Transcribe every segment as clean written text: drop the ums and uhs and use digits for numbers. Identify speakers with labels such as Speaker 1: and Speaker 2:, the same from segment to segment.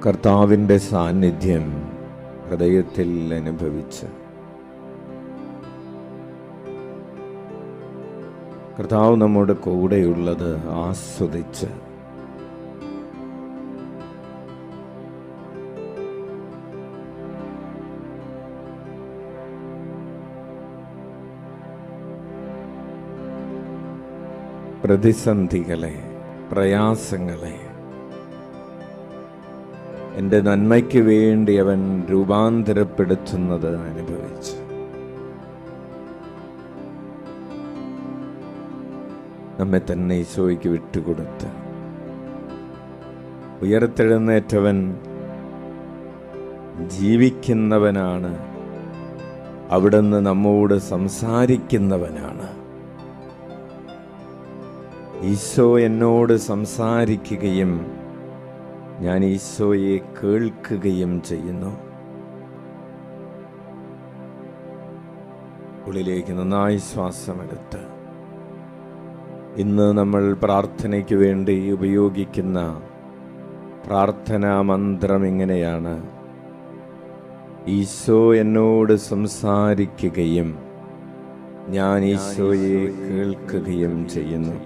Speaker 1: കർത്താവിൻ്റെ സാന്നിധ്യം ഹൃദയത്തിൽ അനുഭവിച്ച്, കർത്താവ് നമ്മുടെ കൂടെയുള്ളത് ആസ്വദിച്ച്, പ്രതിസന്ധികളെ, പ്രയാസങ്ങളെ എൻ്റെ നന്മയ്ക്ക് വേണ്ടി അവൻ രൂപാന്തരപ്പെടുത്തുന്നത് അനുഭവിച്ചു നമ്മെ തന്നെ ഈശോയ്ക്ക് വിട്ടുകൊടുത്ത് ഉയർത്തെഴുന്നേറ്റവൻ ജീവിക്കുന്നവനാണ്, അവിടുന്ന് നമ്മോട് സംസാരിക്കുന്നവനാണ്. ഈശോ എന്നോട് സംസാരിക്കുകയും ഞാൻ ഈശോയെ കേൾക്കുകയും ചെയ്യുന്നു. ഉള്ളിലേക്ക് നന്നായി ശ്വാസമെടുത്ത് ഇന്ന് നമ്മൾ പ്രാർത്ഥനയ്ക്ക് വേണ്ടി ഉപയോഗിക്കുന്ന പ്രാർത്ഥനാ മന്ത്രം ഇങ്ങനെയാണ്: ഈശോ എന്നോട് സംസാരിക്കുകയും ഞാൻ ഈശോയെ കേൾക്കുകയും ചെയ്യുന്നു.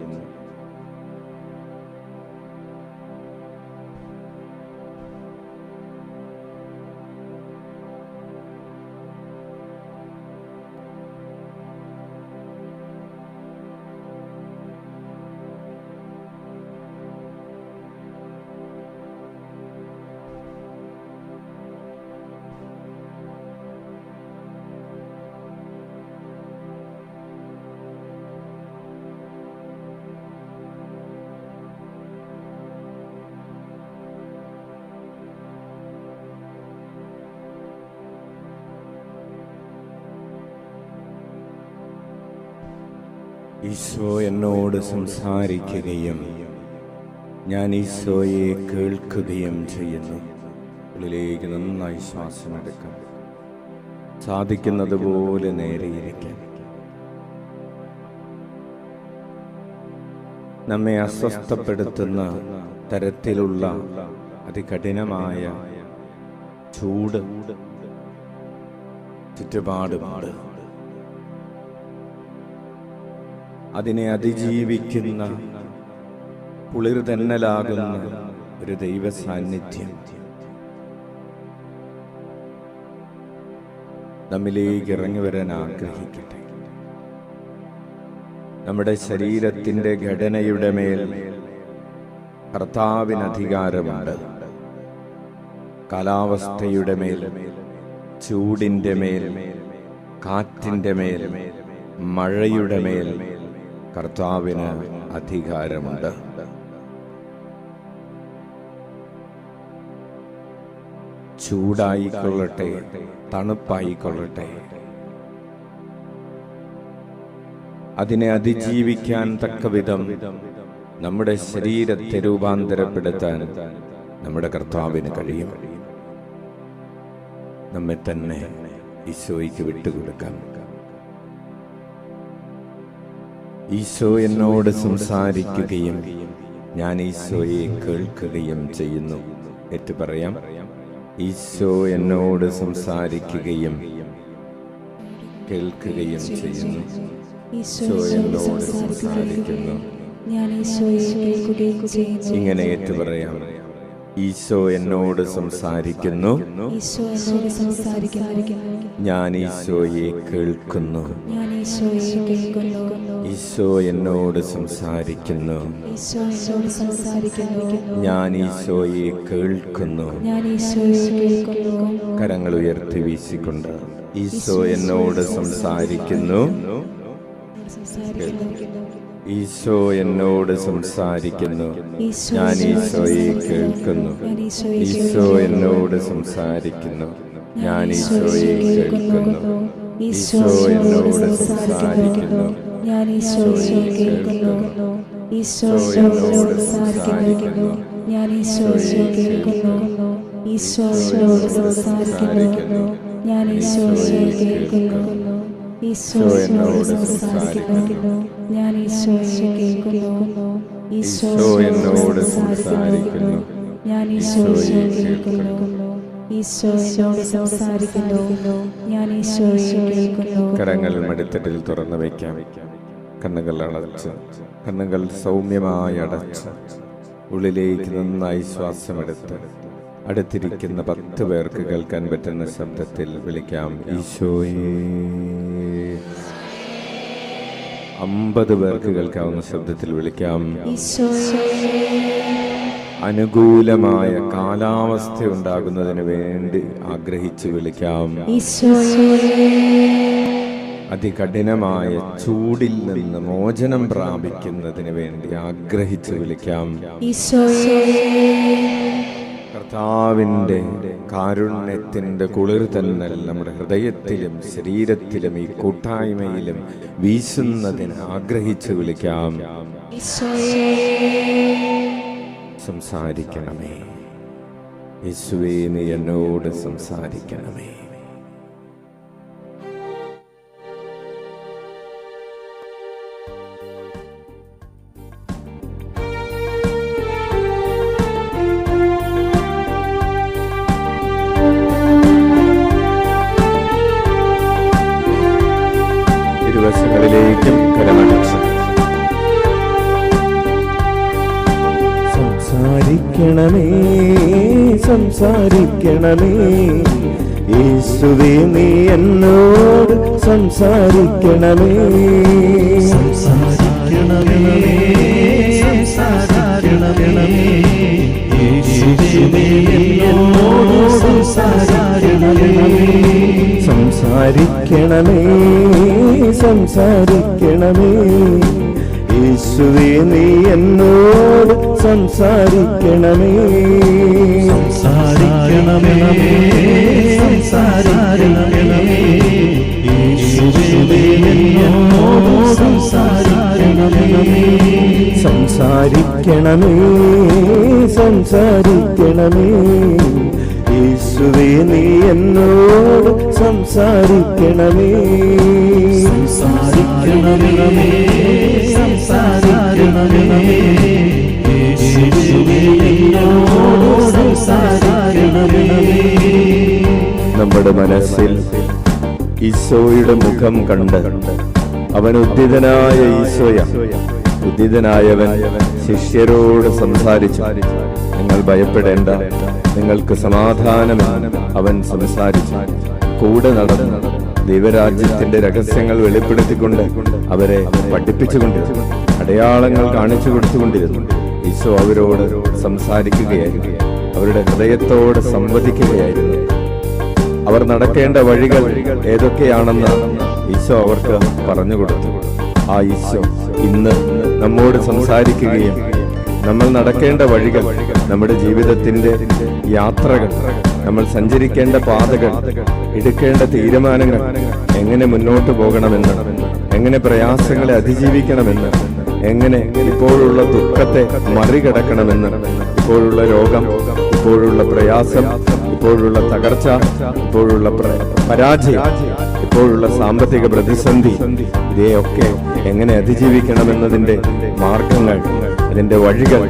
Speaker 1: ഈശോ എന്നോട് സംസാരിക്കുകയും ഞാൻ ഈശോയെ കേൾക്കുകയും ചെയ്യുന്നു. ഉള്ളിലേക്ക് നന്നായി ശ്വാസമെടുക്കാം. സാധിക്കുന്നത് പോലെ നേരെയിരിക്കാൻ. നമ്മെ അസ്വസ്ഥപ്പെടുത്തുന്ന തരത്തിലുള്ള അതികഠിനമായ ചൂട് ചുറ്റുപാടുപാട്, അതിനെ അതിജീവിക്കുന്ന കുളിർ തന്നലാകുന്ന ഒരു ദൈവ സാന്നിധ്യം നമ്മിലേക്ക് ഇറങ്ങി വരാൻ ആഗ്രഹിക്കട്ടെ. നമ്മുടെ ശരീരത്തിൻ്റെ ഘടനയുടെ മേൽ കർത്താവിന് അധികാരമുണ്ട്. കാലാവസ്ഥയുടെ മേൽ, ചൂടിൻ്റെ മേൽ, കാറ്റിൻ്റെ മേൽ, മഴയുടെ മേൽ കർത്താവിന് അധികാരമുണ്ട്. ചൂടായിക്കൊള്ളട്ടെ, തണുപ്പായിക്കൊള്ളട്ടെ, അതിനെ അതിജീവിക്കാൻ തക്കവിധം നമ്മുടെ ശരീരത്തെ രൂപാന്തരപ്പെടുത്താൻ നമ്മുടെ കർത്താവിന് കഴിയും. നമ്മെ തന്നെ ഈശോയ്ക്ക് വിട്ടുകൊടുക്കാം. ഈശോ എന്നോട് സംസാരിക്കുകയും ഞാൻ ഈശോയെ കേൾക്കുകയും ചെയ്യുന്നു. ഏറ്റു പറയാം: ഈശോ എന്നോട് സംസാരിക്കുകയും കേൾക്കുകയും ചെയ്യുന്നു. ഈശോ എന്നോട് സംസാരിക്കുന്നു, ഇങ്ങനെ ഏറ്റു പറയാം: ഈശോ എന്നോട് സംസാരിക്കുന്നു, ഞാൻ ഈശോയെ കേൾക്കുന്നു. ഈശോ എന്നോട് സംസാരിക്കുന്നു, ഞാൻ ഈശോയെ കേൾക്കുന്നു. കരങ്ങൾ ഉയർത്തി വീശിക്കൊണ്ട് ഈശോ എന്നോട് സംസാരിക്കുന്നു, ഈശോ എന്നോട് സംസാരിക്കുന്നു, ഞാൻ ഈശോയെ കേൾക്കുന്നു. ഈശോ എന്നോട് സംസാരിക്കുന്നു, ഞാൻ ഈശോയെ കേൾക്കുന്നു. ഈശോ എന്നോട് സംസാരിക്കുന്നു, ഞാൻ ഈശോയെ കേൾക്കുന്നു. ഈശോ എന്നോട് സംസാരിക്കുന്നു, ഞാൻ ഈശോയെ കേൾക്കുന്നു. ഈശോ എന്നോട് സംസാരിക്കുന്നു, ഞാൻ ഈശോയെ കേൾക്കുന്നു. ഈശോ എന്നോട് സംസാരിക്കുന്നു, ഞാൻ ഈശോയെ കേൾക്കുന്നു. ഈശോ എന്നോട് സംസാരിക്കുന്നു,
Speaker 2: ഞാൻ ഈശോയെ കേൾക്കുന്നു. ഈശോ എന്നോട് സംസാരിക്കുന്നു. ഞാൻ ഈശോയെ കേൾക്കുന്നു.
Speaker 1: കരങ്ങൾ മടിത്തട്ടിൽ തുറന്നു വയ്ക്കാം. കണ്ണുകൾ അടച്ച്, കണ്ണുകൾ സൗമ്യമായി അടച്ച്, ഉള്ളിലേക്ക് നന്നായി ശ്വാസമെടുത്ത് അടുത്തിരിക്കുന്ന 10 പേർക്ക് കേൾക്കാൻ പറ്റുന്ന ശബ്ദത്തിൽ വിളിക്കാം, ഈശോയേ. 50 പേർക്ക് കേൾക്കാവുന്ന ശബ്ദത്തിൽ വിളിക്കാം, ഈശോയേ. അനുകൂലമായ കാലാവസ്ഥ ഉണ്ടാകുന്നതിന് വേണ്ടി ആഗ്രഹിച്ച് വിളിക്കാം, ഈശോയേ. അതികഠിനമായ ചൂടിൽ നിന്ന് മോചനം പ്രാപിക്കുന്നതിന് വേണ്ടി ആഗ്രഹിച്ച് വിളിക്കാം, ഈശോയേ. കർത്താവിൻ്റെ കാരുണ്യത്തിൻ്റെ കുളിർ തന്നെ നമ്മുടെ ഹൃദയത്തിലും ശരീരത്തിലും ഈ കൂട്ടായ്മയിലും വീശുന്നതിന് ആഗ്രഹിച്ച് വിളിക്കാം, ഈശോയേ. സംസാരിക്കണമേ യേശുവേ, നീ എന്നോട് സംസാരിക്കണമേ. ഇരുവശങ്ങളിലേക്കും കരമടച്ച് സംസാരിക്കണമേ, സംസാരിക്കണമേ യേശുവേ, നീ എന്നോട് സംസാരിക്കണമേ.
Speaker 3: സംസാരിക്കണമേ, സംസാരിക്കണമേ യേശുവേ, നീ എന്നോട് സംസാരിക്കണമേ.
Speaker 1: സംസാരിക്കണമേ, സംസാരിക്കണമേ യേശുവേ, നീ എന്നോട് സംസാരിക്കണമേ.
Speaker 3: സംസാരിക്കണമേ, സംസാരിക്കണമേ യേശുവേ, നീ എന്നോട് സംസാരിക്കണമേ.
Speaker 1: സംസാരിക്കണമേ, സംസാരിക്കണമേ യേശുവേ, നീ എന്നോട് സംസാരിക്കണമേ.
Speaker 3: സംസാരിക്കണമേ, സംസാരിക്കണമേ യേശുവേ, എന്നോട് സംസാരിക്കണമേ.
Speaker 1: നമ്മുടെ മനസ്സിൽ ഈശോയുടെ മുഖം കണ്ട് അവൻ ഉദ്ധിതനായ ഈശോയ, ഉദ്ധിതനായവൻ ശിഷ്യരോട് സംസാരിച്ചു, നിങ്ങൾ ഭയപ്പെടേണ്ട, നിങ്ങൾക്ക് സമാധാനമാണ് അവൻ സംസാരിച്ചു. കൂടെ നടന്ന് ദൈവരാജ്യത്തിന്റെ രഹസ്യങ്ങൾ വെളിപ്പെടുത്തിക്കൊണ്ട് അവരെ പഠിപ്പിച്ചുകൊണ്ടിരുന്നു, അടയാളങ്ങൾ കാണിച്ചു കൊടുത്തുകൊണ്ടിരുന്നു. ഈശോ അവരോട് സംസാരിക്കുകയായിരുന്നു, അവരുടെ ഹൃദയത്തോട് സംവദിക്കുകയായിരുന്നു. അവർ നടക്കേണ്ട വഴികൾ ഏതൊക്കെയാണെന്ന് ഈശോ അവർക്ക് പറഞ്ഞുകൊടുത്തു. ആ ഈശോ ഇന്ന് നമ്മോട് സംസാരിക്കുകയും നമ്മൾ നടക്കേണ്ട വഴികൾ, നമ്മുടെ ജീവിതത്തിന്റെ യാത്രകൾ, നമ്മൾ സഞ്ചരിക്കേണ്ട പാതകൾ, എടുക്കേണ്ട തീരുമാനങ്ങൾ, എങ്ങനെ മുന്നോട്ട് പോകണമെന്ന്, എങ്ങനെ പ്രയാസങ്ങളെ അതിജീവിക്കണമെന്ന്, എങ്ങനെ ഇപ്പോഴുള്ള ദുഃഖത്തെ മറികടക്കണമെന്ന്, ഇപ്പോഴുള്ള രോഗം, ഇപ്പോഴുള്ള പ്രയാസം, ഇപ്പോഴുള്ള തകർച്ച, ഇപ്പോഴുള്ള പരാജയം, ഇപ്പോഴുള്ള സാമ്പത്തിക പ്രതിസന്ധി, ഇവയൊക്കെ എങ്ങനെ അതിജീവിക്കണമെന്നതിന്റെ മാർഗങ്ങൾ, അതിന്റെ വഴികൾ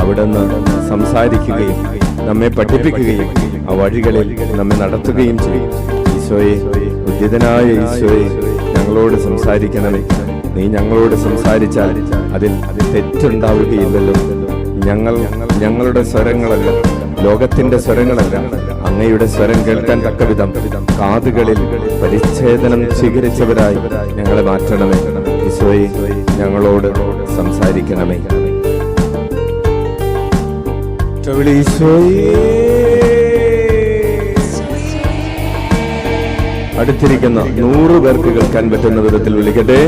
Speaker 1: അവിടുന്ന് സംസാരിക്കുകയും നമ്മെ പഠിപ്പിക്കുകയും ആ വഴികളിൽ നമ്മെ നടത്തുകയും ചെയ്യും. ഈശോയെ, ഉദ്ധിതനായ ഈശോയെ, ഞങ്ങളോട് സംസാരിക്കണമേ. നീ ഞങ്ങളോട് സംസാരിച്ചാൽ അതിൽ തെറ്റുണ്ടാവുകയില്ലല്ലോ. ഞങ്ങളുടെ സ്വരങ്ങളല്ല, ലോകത്തിന്റെ സ്വരങ്ങളല്ല, അങ്ങയുടെ സ്വരം കേൾക്കാൻ തക്കവിധം കാതുകളിൽ പരിച്ഛേദനം സ്വീകരിച്ചവരായി ഞങ്ങളെ മാറ്റണമേ. ഈശോയെ, ഞങ്ങളോട് സംസാരിക്കണമേ. അടുത്തിരിക്കുന്ന 100 പേർക്ക് കേൾക്കാൻ പറ്റുന്ന വിധത്തിൽ വിളിക്കട്ടെ.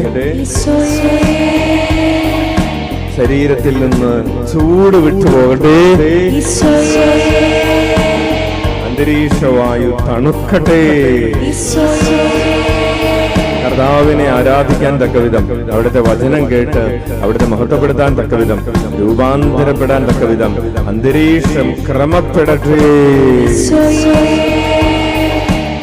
Speaker 1: ശരീരത്തിൽ നിന്ന് ചൂട് വിട്ടുപോകട്ടെ. അന്തരീക്ഷവായു തണുക്കട്ടെ. കർത്താവിനെ ആരാധിക്കാൻ തക്കവിധം, അവിടുത്തെ വചനം കേട്ട് അവിടുത്തെ മഹത്വപ്പെടുത്താൻ തക്കവിധം, രൂപാന്തരപ്പെടാൻ തക്കവിധം അന്തരീക്ഷം ക്രമപ്പെടട്ടെ.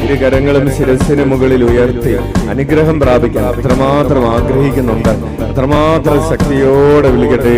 Speaker 1: ഇരു കരങ്ങളും ശിരസിന് മുകളിൽ ഉയർത്തി അനുഗ്രഹം പ്രാപിക്കാൻ അത്രമാത്രം ആഗ്രഹിക്കുന്നുണ്ട്. അത്രമാത്രം ശക്തിയോടെ വിളിക്കട്ടെ.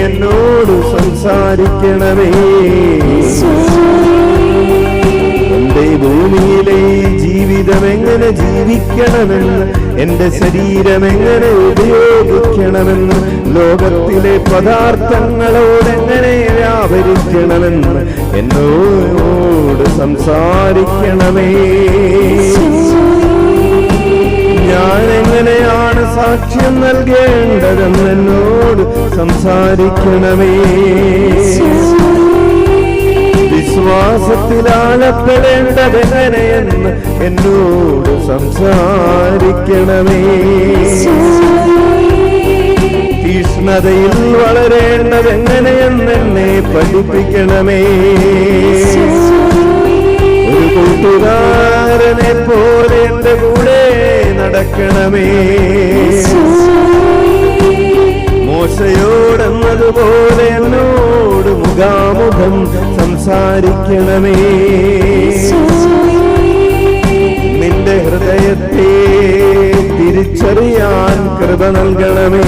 Speaker 3: എന്നോട് സംസാരിക്കണമേ. എന്റെ ഭൂമിയിലെ ജീവിതം എങ്ങനെ ജീവിക്കണമെന്ന്, എന്റെ ശരീരം എങ്ങനെ ഉപയോഗിക്കണമെന്ന്, ലോകത്തിലെ പദാർത്ഥങ്ങളോടെങ്ങനെ വ്യാപരിക്കണമെന്ന് എന്നോട് സംസാരിക്കണമേ. ഞാൻ എങ്ങനെയാണ് സാക്ഷ്യം നൽകേണ്ടതെന്ന് എന്നോട് സംസാരിക്കണമേ. വിശ്വാസത്തിലാലപ്പെടേണ്ടതെങ്ങനെയെന്ന് എന്നോട് സംസാരിക്കണമേ. തീഷ്ണതയിൽ വളരേണ്ടതെങ്ങനെയെന്ന് എന്നെ പഠിപ്പിക്കണമേ. ഒരു കൂട്ടുകാരനെ പോലെ എന്റെ കൂടെ നടക്കണമേ. മോശയോടെന്നതുപോലെ എന്നോട് മുഖാമുഖം സംസാരിക്കണമേ. നിന്റെ ഹൃദയത്തെ തിരിച്ചറിയാൻ കൃപ നൽകണമേ.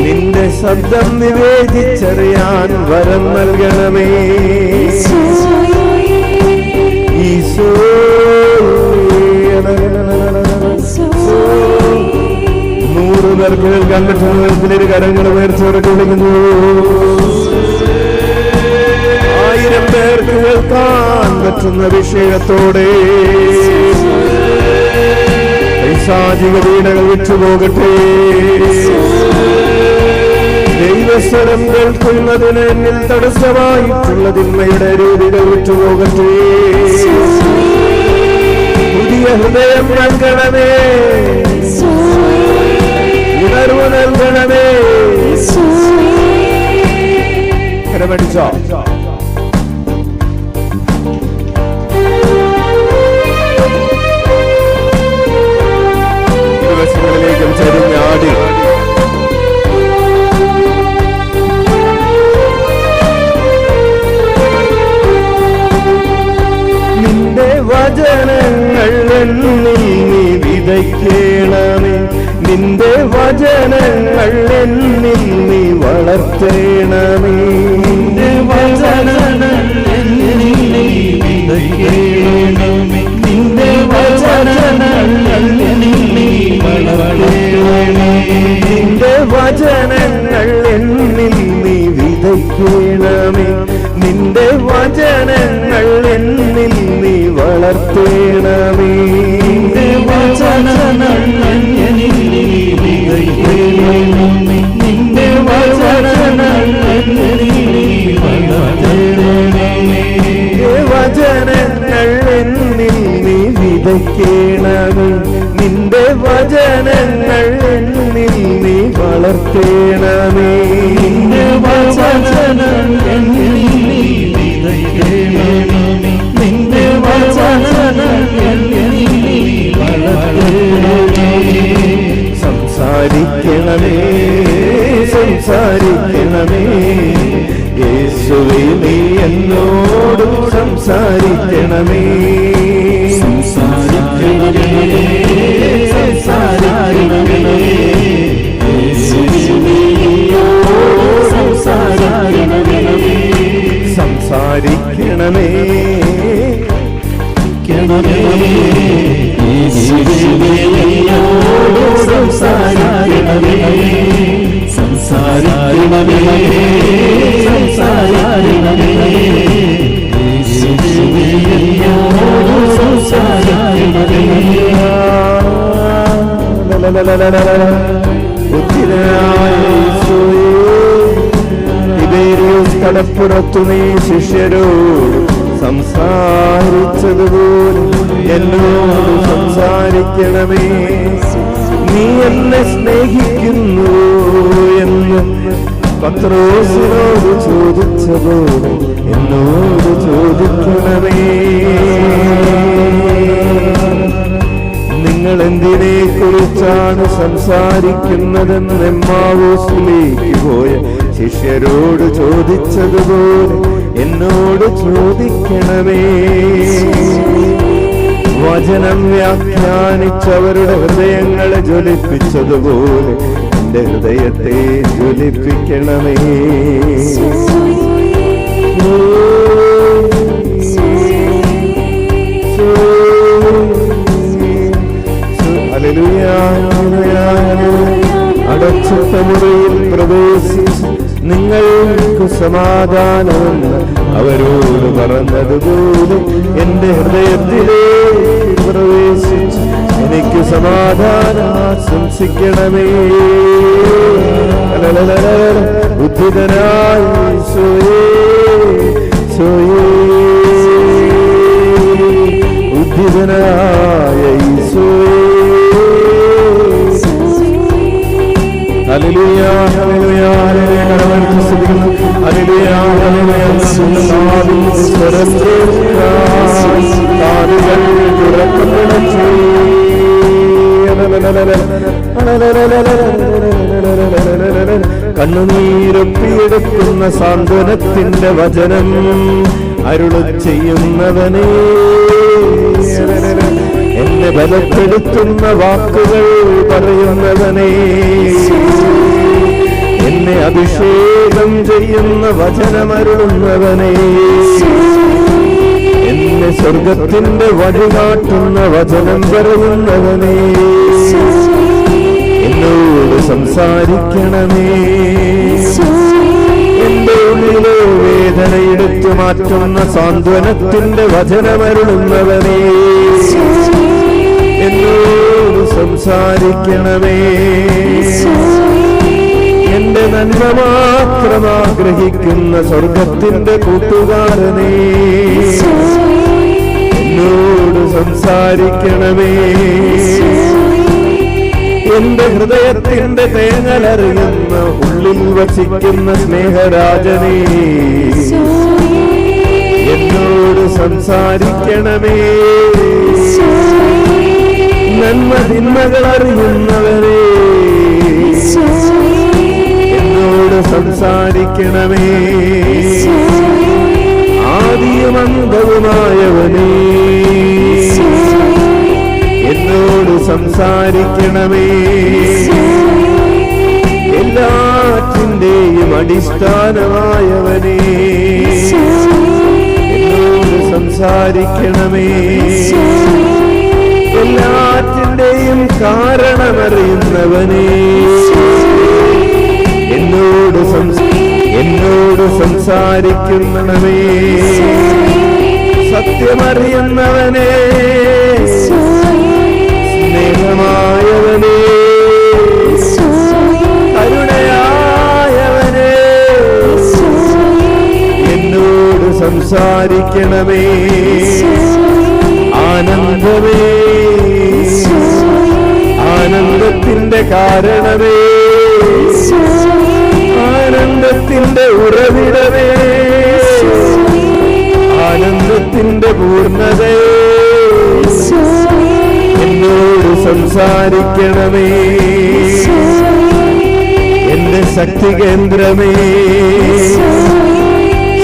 Speaker 3: നിന്റെ ശബ്ദം വിവേചിച്ചറിയാൻ വരം നൽകണമേ. ഈശോ 100 പേർക്ക് കേൾക്കാൻ പറ്റുന്ന വിധത്തിലൊരു കരങ്ങൾ ഉയർച്ചയോടെ വിളിക്കുന്നു. 1000 പേർക്ക് കേൾക്കാൻ പറ്റുന്ന വിഷയത്തോടെ പൈശാചിക പീഡകൾ വിട്ടുപോകട്ടെ. ദൈവസ്വരം കേൾക്കുന്നതിന് എന്നിൽ തടസ്സമായിട്ടുള്ള തിന്മയുടെ രീതികൾ വിട്ടുപോകട്ടെ. പുതിയ ഹൃദയം നൽകണമേ. ഉണർവ് നൽകണമേ. കരമടിച്ചോ. ഇരുവശങ്ങളിലേക്കും ചെരിഞ്ഞാടി നിന്റെ വചനങ്ങൾ എന്നിൽ നീ വിതയ്ക്കണമേ. നിന്റെ വചനങ്ങൾ എന്നിൽ നീ വളർത്തേണമേ. നിന്റെ വചനങ്ങൾ എന്നിൽ നീ വിതയ്ക്കണമേ. നിന്റെ വചനങ്ങൾ എന്നിൽ നീ വളർത്തേണമേ. നിന്റെ വചനങ്ങൾ എന്നിൽ നീ വിതയ്ക്കണമേ. നിന്റെ വചനങ്ങൾ എന്നിൽ നീ വളർത്തേണമേ. നിന്റെ വചനങ്ങൾ എന്നിൽ നീ വിതയ്ക്കണമേ. നിന്റെ വചനങ്ങൾ എന്നിൽ നീ വളർത്തേണമേ. വചനങ്ങൾ എന്നിൽ നീ വിതയ്ക്കണമേ. നിന്റെ വചനങ്ങൾ എന്നിൽ നീ വളർത്തേണമേ. നിന്റെ വചനങ്ങൾ എന്നിൽ നീ വിതയ്ക്കണമേ. നിന്റെ വചനങ്ങൾ എന്നിൽ നീ വളർത്തേണമേ. സംസാരിക്കണമേ, സംസാരിക്കണമേ. യേശുവേ നീ എന്നോട് സംസാരിക്കണമേ. സംസാരിക്കണമേ, സംസാരിക്കണമേ. യേശുവേ എന്നോട് സംസാരിക്കണമേ. സംസാരിക്കണമേ, യേശുവേ എന്നോട് സംസാരിക്കണമേ. സംസാരിക്കണമേ, സംസാരിക്കണമേ. യേശുവേ എന്നോട് സംസാരിക്കണമേ. തിബേരിയോസ് കടപ്പുറത്തു നീ ശിഷ്യരോട് സംസാരിച്ചതുപോലെ എന്നോട് സംസാരിക്കണമേ. നീ എന്നെ സ്നേഹിക്കുന്നു എന്ന് പത്രോസിനോട് ചോദിച്ചതുപോലെ എന്നോട് ചോദിക്കണമേ. നിങ്ങൾ എന്തിനെ കുറിച്ചാണ് സംസാരിക്കുന്നതെന്ന് എമ്മാവൂസിലേക്ക് പോയ ശിഷ്യരോട് ചോദിച്ചതുപോലെ എന്നോട് ചോദിക്കണമേ. വചനം വ്യാഖ്യാനിച്ചവരുടെ ഹൃദയങ്ങളെ ജ്വലിപ്പിച്ചതുപോലെ എന്റെ ഹൃദയത്തെ ജ്വലിപ്പിക്കണമേ. അടച്ചിട്ട മുറിയിൽ പ്രവേശിച്ച് നിങ്ങൾക്ക് സമാധാനമെന്ന് അവരോട് പറഞ്ഞതുപോലെ എന്റെ ഹൃദയത്തിലേക്ക് പ്രവേശിച്ച് എനിക്ക് സമാധാനം ആശംസിക്കണമേ. ഉദ്ധിതനായ ഈശോയേ, ഉദ്ധിതനായ ഈശോയേ. Hallelujah, hallelujah, hallelujah. കരമടിച്ച് സ്തുതിക്കുന്നു. Hallelujah, hallelujah. സ്വരം കേൾക്കാം, കാതുകൾ തുറക്കപ്പെടട്ടെ. കണ്ണുനീരൊപ്പിയെടുക്കുന്ന സാന്ത്വനത്തിന്റെ വചനം അരുളി ചെയ്യുന്നവനേ, എന്നെ ബലപ്പെടുത്തുന്ന വാക്കുകൾ പറയുന്നവനേ, എന്നെ അഭിഷേകം ചെയ്യുന്ന വചനമരുളുന്നവനേ, എന്നെ സ്വർഗത്തിന്റെ വഴികാട്ടുന്ന വചനം പറയുന്നവനേ, എന്നോട് സംസാരിക്കണമേ. എന്റെ ഉള്ളിലെ വേദന എടുത്തു മാറ്റുന്ന സാന്ത്വനത്തിന്റെ വചനമരുളുന്നവനേ, എന്നോട് സംസാരിക്കണമേ. എന്റെ നന്മ മാത്രം ആഗ്രഹിക്കുന്ന സ്വർഗത്തിന്റെ കൂട്ടുകാരനേ, എന്നോട് സംസാരിക്കണമേ. എന്റെ ഹൃദയത്തിന്റെ തേങ്ങലറിയുന്ന ഉള്ളിൽ വസിക്കുന്ന സ്നേഹരാജനേ, എന്നോട് സംസാരിക്കണമേ. നന്മ തിന്മകൾ അറിയുന്നവരേ, എന്നോട് സംസാരിക്കണമേ. ആദിയും അന്തവുമായവനേ, എന്നോട് സംസാരിക്കണമേ. എല്ലാറ്റിന്റെയും അടിസ്ഥാനമായവനേ, എന്നോട് സംസാരിക്കണമേ. എല്ലാറ്റിന്റെയും കാരണമറിയുന്നവനേ, എന്നോട് സംസാരിക്കണമേ. സത്യമറിയുന്നവനേ, സ്നേഹമായവനേ, കരുണയായവനേ, എന്നോട് സംസാരിക്കണമേ. ആനന്ദമേ, ആനന്ദത്തിന്റെ കാരണമേ, ആനന്ദത്തിന്റെ ഉറവിടമേ, ആനന്ദത്തിന്റെ പൂർണ്ണതയെ, എന്നോട് സംസാരിക്കണമേ. എന്റെ ശക്തി കേന്ദ്രമേ,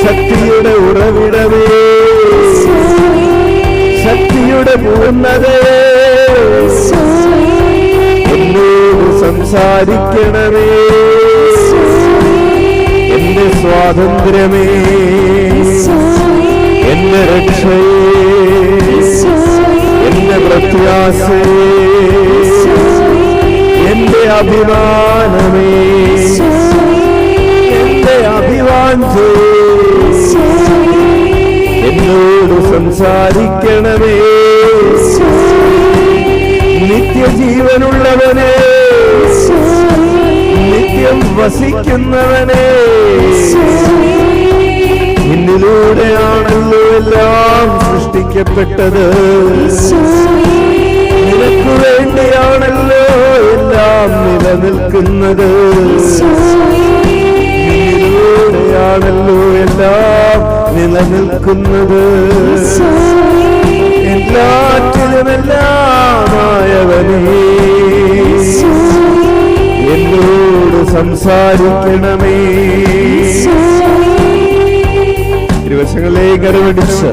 Speaker 3: ശക്തിയുടെ ഉറവിടമേ, ശക്തിയുടെ പൂർണ്ണതയെ, എന്നോട് സംസാരിക്കണമേ. എന്റെ സ്വാതന്ത്ര്യമേ, എന്റെ രക്ഷയേ, എന്റെ പ്രത്യാശയേ, എന്റെ അഭിമാനമേ, എന്റെ അഭിവാഞ്ചയേ, എന്നോട് സംസാരിക്കണമേ. നിത്യജീവനുള്ളവനേ, നിത്യം വസിക്കുന്നവനേ, നിന്നിലൂടെയാണല്ലോ എല്ലാം സൃഷ്ടിക്കപ്പെട്ടത്, നിനക്കു വേണ്ടിയാണല്ലോ എല്ലാം നിലനിൽക്കുന്നത്, നിന്നിലൂടെയാണല്ലോ എല്ലാം നിലനിൽക്കുന്നത്. എല്ലാറ്റിലുമെല്ലാമായവനേ, എന്നോട് സംസാരിക്കണമേ. ഇരുവശങ്ങളിലേക്ക് കരമടിച്ച്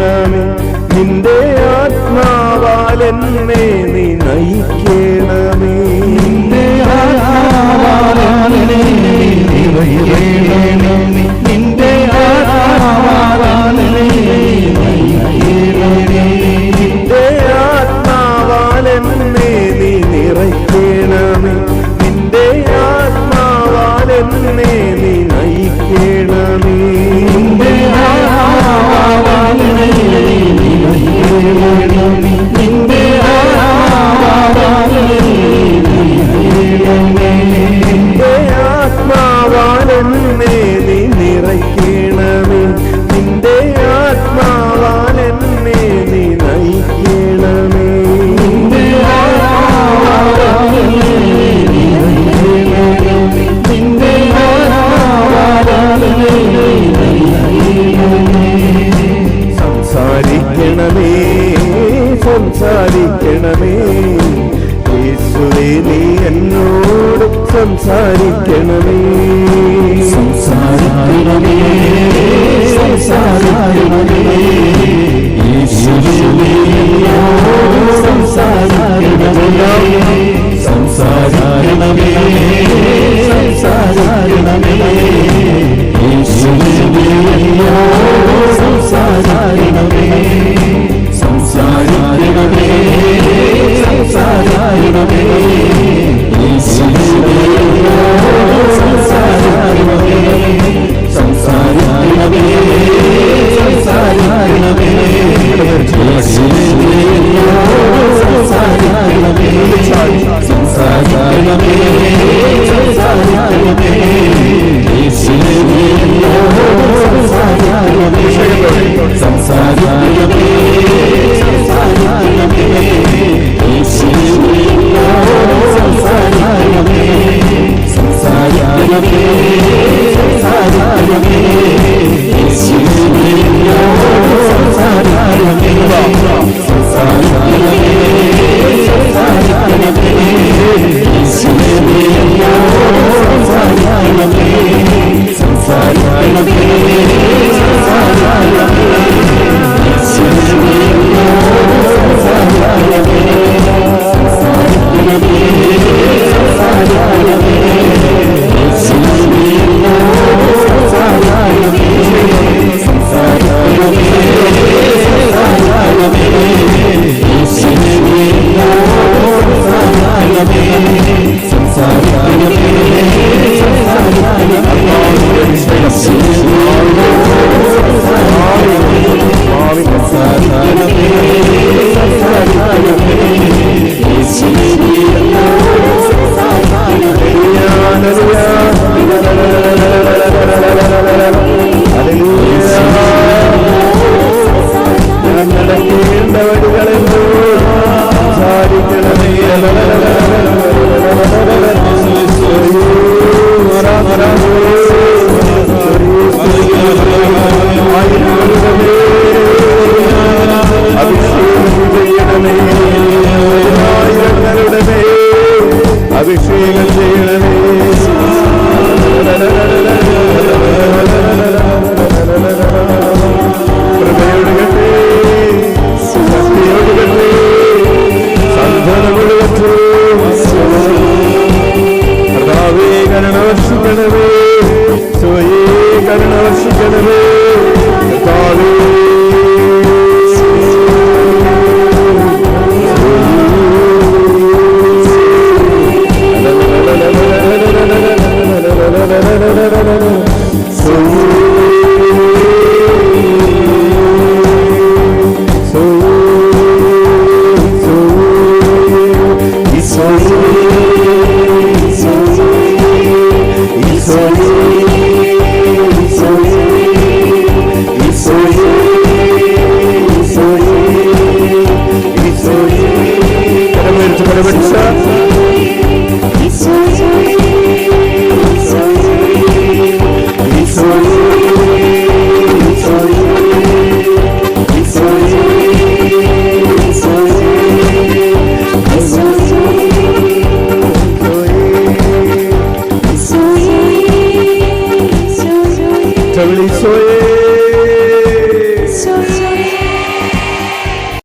Speaker 3: നയിക്കണമേ, നിന്റെ ആത്മാവാൽ എന്നെ നീ നയിക്കണമേ, നിന്റെ ആത്മാവാൽ എന്നെ നീ നയിക്കണമേ, നിന്റെ ആത്മാവാൽ എന്നെ നീ നയിക്കണമേ, നിന്റെ ആത്മാവാൽ എന്നെ നീ നിറയ്ക്കണമേ, നിന്റെ ആത്മാവാൽ എന്നെ നീ നയിക്കണമേ, നിന്റെ ആത്മാവാൽ എന്നെ നീ നയിക്കണമേ, നിന്റെ ആത്മാവാൽ എന്നെ നീ നയിക്കണമേ, നിന്റെ ആത്മാവാൽ എന്നെ നീ നിറയ്ക്കണമേ, നിന്റെ ആത്മാവാൽ എന്നെ നീ നയിക്കണമേ, നിന്റെ ആത്മാവാൽ എന്നെ നീ നയിക്കണമേ, നിന്റെ ആത്മാവാൽ എന്നെ നീ നയിക്കണമേ. സംസാരിക്കണമേ, സംസാരിക്കണമേ, യേശുവേ നീ എന്നോട് സംസാരിക്കണമേ, സംസാരിക്കണമേ, സംസാരിക്കണമേ, യേശുവേ നീ എന്നോട് സംസാരിക്കണമേ, സംസാരിക്കണമേ, സംസാരിക്കണമേ, യേശുവേ നീ എന്നോട് സംസാരിക്കണമേ, സംസാരിക്കണമേ, സംസാരിക്കണമേ, യേശുവേ നീ എന്നോട് സംസാരിക്കണമേ, സംസാരിക്കണമേ, സംസാരിക്കണമേ, യേശുവേ നീ എന്നോട് സംസാരിക്കണമേ, സംസാരിക്കണമേ, സംസാരിക്കണമേ, യേശുവേ നീ എന്നോട് സംസാരിക്കണമേ, സംസാരിക്കണമേ, സംസാരിക്കണമേ, യേശുവേ നീ എന്നോട് സംസാരിക്കണമേ, സംസാരിക്കണമേ, സംസാരിക്കണമേ, യേശുവേ നീ എന്നോട് സംസാരിക്കണമേ, സംസാരിക്കണമേ, സംസാരിക്കണമേ, യേശുവേ നീ എന്നോട് സംസാരിക്കണമേ, സംസാരിക്കണമേ, സംസാരിക്കണമേ, യേശുവേ നീ എന്നോട് സംസാരിക്കണമേ, സംസാരിക്കണമേ, സംസാരിക്കണമേ, യേശുവേ നീ എന്നോട് സംസാരിക്കണമേ, സംസാരിക്കണമേ, സംസാരിക്കണമേ, യേശുവേ നീ എന്നോട് സംസാരിക്കണമേ, സംസാരിക്കണമേ, ഞാൻ നടക്കേണ്ട വഴികളെന്നോ സംസാരിക്കണമേ, അഭിഷേകം ചെയ്യണമേ, കൃപയൊടുകട്ടെ, ശക്തിയൊടുകട്ടെ, സന്ധനമൊടുകട്ടെ, കർത്താവേ കരുണ വർഷിക്കണമേ, സ്വയേ കരുണ വർഷിക്കണമേ, കർത്താവേ
Speaker 2: Soy